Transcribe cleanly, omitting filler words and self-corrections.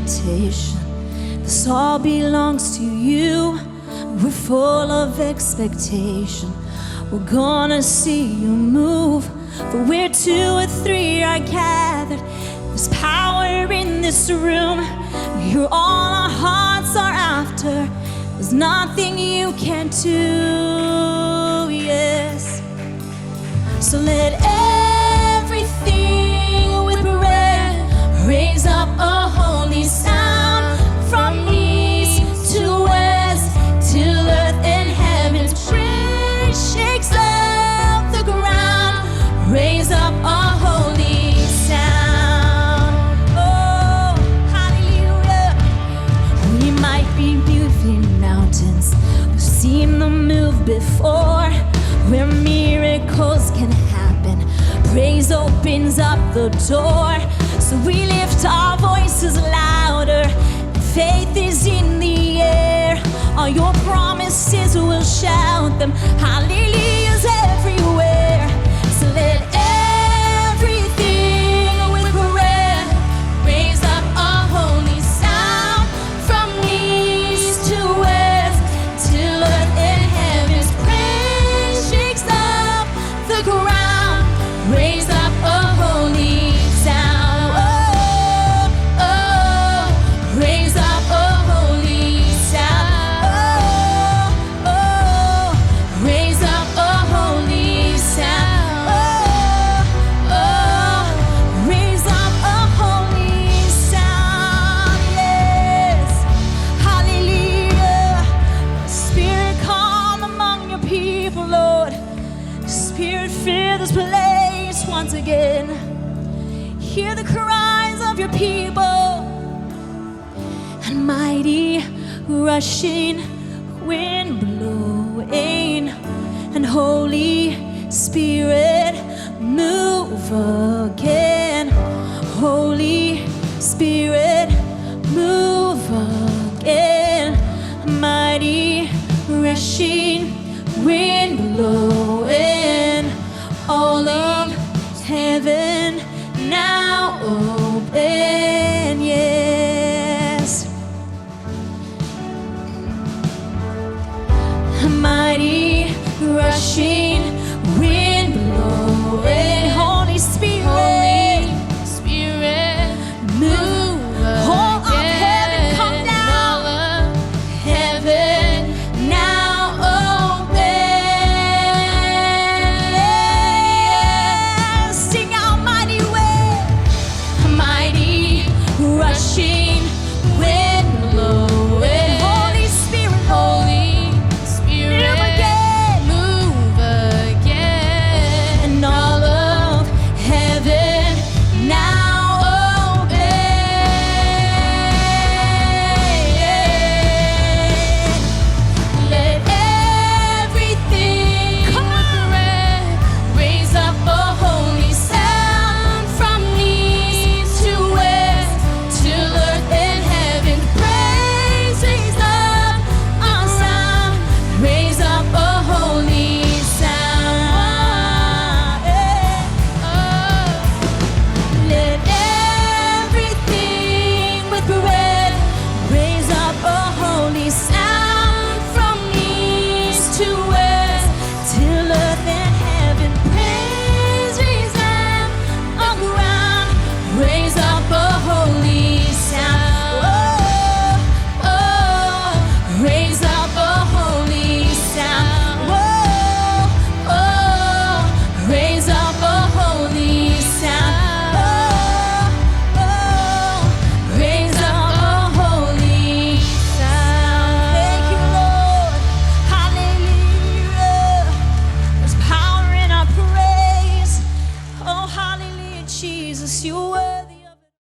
invitation. This all belongs to you. We're full of expectation. We're gonna see you move. For where two or three are gathered, there's power in this room. You're all our hearts are after. There's nothing you can't do, yes. So let everything with breath raise up a holy sound from east to west, till earth and heaven's praise shakes up the ground. Raise up a holy sound. Oh, hallelujah. We might be moving mountains, we've seen them move before. Where miracles can happen, praise opens up the door. So we lift our voices louder, faith is in the air. All your promises, we'll shout them, hallelujahs everywhere. So let everything with breath raise up a holy sound from east to west, till earth and heaven's praise shakes up the ground. Raise up a holy sound. Oh, oh, raise up a holy sound. Oh, oh, raise up a holy sound. Oh, oh, raise up a holy sound. Yes, hallelujah. Spirit, come among your people, Lord. Spirit, fill this place once again. Hear the cries of your people, and mighty rushing wind blowing, and Holy Spirit move again. Holy Spirit move again. Mighty rushing wind blowing, all of heaven now open, yes. Mighty rushing